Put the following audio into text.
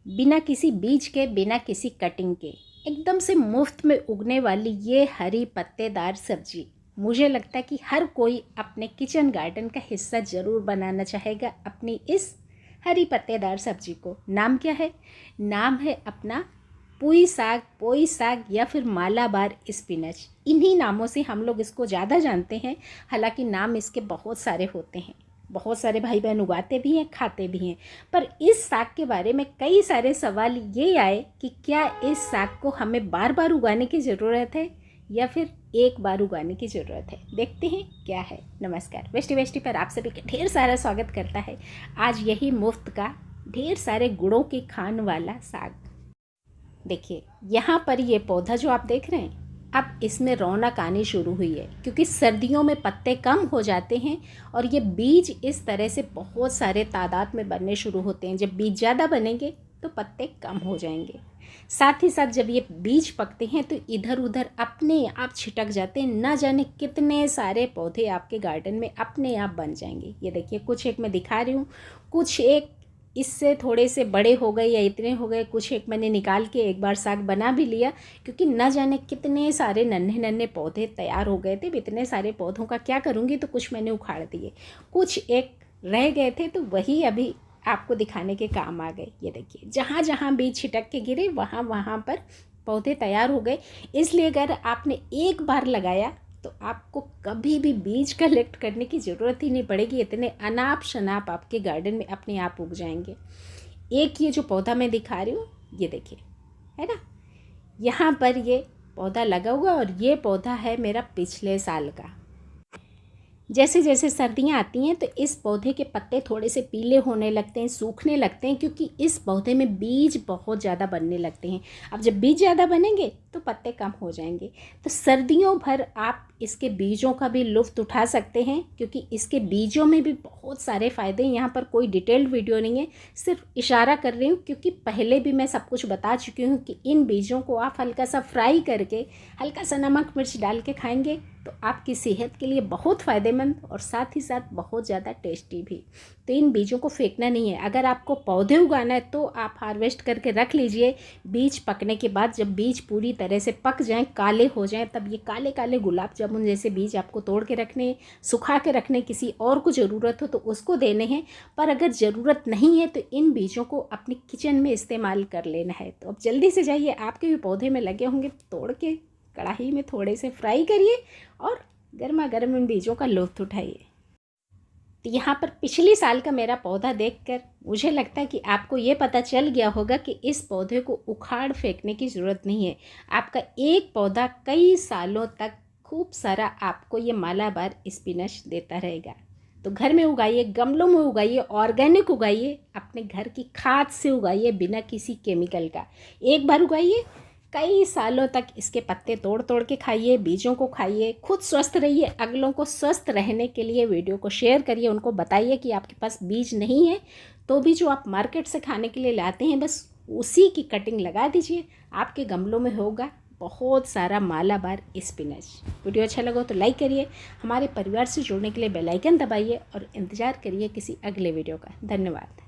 बिना किसी बीज के, बिना किसी कटिंग के, एकदम से मुफ्त में उगने वाली ये हरी पत्तेदार सब्जी, मुझे लगता है कि हर कोई अपने किचन गार्डन का हिस्सा ज़रूर बनाना चाहेगा अपनी इस हरी पत्तेदार सब्जी को। नाम क्या है? नाम है अपना पुई साग, पोई साग या फिर मालाबार स्पिनच। इन्हीं नामों से हम लोग इसको ज़्यादा जानते हैं। हालांकि नाम इसके बहुत सारे होते हैं, बहुत सारे भाई बहन उगाते भी हैं, खाते भी हैं। पर इस साग के बारे में कई सारे सवाल ये आए कि क्या इस साग को हमें बार बार उगाने की ज़रूरत है या फिर एक बार उगाने की ज़रूरत है। देखते हैं क्या है। नमस्कार, वेस्टी वेस्टी पर आप सभी का ढेर सारा स्वागत करता है। आज यही मुफ्त का ढेर सारे गुणों के खान वाला साग। देखिए यहाँ पर ये पौधा जो आप देख रहे हैं, अब इसमें रौनक आनी शुरू हुई है क्योंकि सर्दियों में पत्ते कम हो जाते हैं और ये बीज इस तरह से बहुत सारे तादाद में बनने शुरू होते हैं। जब बीज ज़्यादा बनेंगे तो पत्ते कम हो जाएंगे। साथ ही साथ जब ये बीज पकते हैं तो इधर उधर अपने आप छिटक जाते हैं। ना जाने कितने सारे पौधे आपके गार्डन में अपने आप बन जाएंगे। ये देखिए कुछ एक मैं दिखा रही हूँ, कुछ एक इससे थोड़े से बड़े हो गए या इतने हो गए, कुछ एक मैंने निकाल के एक बार साग बना भी लिया क्योंकि न जाने कितने सारे नन्हे नन्हे पौधे तैयार हो गए थे। इतने सारे पौधों का क्या करूँगी, तो कुछ मैंने उखाड़ दिए, कुछ एक रह गए थे तो वही अभी आपको दिखाने के काम आ गए। ये देखिए जहाँ जहाँ बीज छिटक के गिरे वहाँ वहाँ पर पौधे तैयार हो गए। इसलिए अगर आपने एक बार लगाया तो आपको कभी भी बीज कलेक्ट करने की ज़रूरत ही नहीं पड़ेगी। इतने अनाप शनाप आपके गार्डन में अपने आप उग जाएंगे। एक ये जो पौधा मैं दिखा रही हूँ, ये देखिए, है ना, यहाँ पर ये पौधा लगा हुआ और ये पौधा है मेरा पिछले साल का। जैसे जैसे सर्दियाँ आती हैं तो इस पौधे के पत्ते थोड़े से पीले होने लगते हैं, सूखने लगते हैं क्योंकि इस पौधे में बीज बहुत ज़्यादा बनने लगते हैं। अब जब बीज ज़्यादा बनेंगे तो पत्ते कम हो जाएंगे। तो सर्दियों भर आप इसके बीजों का भी लुत्फ़ उठा सकते हैं क्योंकि इसके बीजों में भी बहुत सारे फ़ायदे हैं। यहाँ पर कोई डिटेल्ड वीडियो नहीं है, सिर्फ इशारा कर रही हूँ क्योंकि पहले भी मैं सब कुछ बता चुकी हूँ कि इन बीजों को आप हल्का सा फ्राई करके हल्का सा नमक मिर्च डाल के खाएंगे तो आपकी सेहत के लिए बहुत फ़ायदेमंद और साथ ही साथ बहुत ज़्यादा टेस्टी भी। तो इन बीजों को फेंकना नहीं है। अगर आपको पौधे उगाना है तो आप हार्वेस्ट करके रख लीजिए। बीज पकने के बाद जब बीज पूरी तरह से पक जाएं, काले हो जाएं, तब ये काले काले गुलाब जामुन जैसे बीज आपको तोड़ के रखने, सुखा के रखने, किसी और को ज़रूरत हो तो उसको देने हैं। पर अगर ज़रूरत नहीं है तो इन बीजों को अपने किचन में इस्तेमाल कर लेना है। तो अब जल्दी से जाइए, आपके भी पौधे में लगे होंगे, तोड़ के कढ़ाई में थोड़े से फ्राई करिए और गर्मा गर्म इन बीजों का लुत्फ़ उठाइए। तो यहाँ पर पिछले साल का मेरा पौधा देखकर मुझे लगता है कि आपको ये पता चल गया होगा कि इस पौधे को उखाड़ फेंकने की ज़रूरत नहीं है। आपका एक पौधा कई सालों तक खूब सारा आपको ये मालाबार स्पिनच देता रहेगा। तो घर में उगाइए, गमलों में उगाइए, ऑर्गेनिक उगाइए, अपने घर की खाद से उगाइए, बिना किसी केमिकल का। एक बार उगाइए, कई सालों तक इसके पत्ते तोड़ तोड़ के खाइए, बीजों को खाइए, खुद स्वस्थ रहिए। अगलों को स्वस्थ रहने के लिए वीडियो को शेयर करिए, उनको बताइए कि आपके पास बीज नहीं है तो भी जो आप मार्केट से खाने के लिए लाते हैं बस उसी की कटिंग लगा दीजिए, आपके गमलों में होगा बहुत सारा मालाबार स्पिनच। वीडियो अच्छा लगा तो लाइक करिए, हमारे परिवार से जुड़ने के लिए बेल आइकन दबाइए और इंतज़ार करिए किसी अगले वीडियो का। धन्यवाद।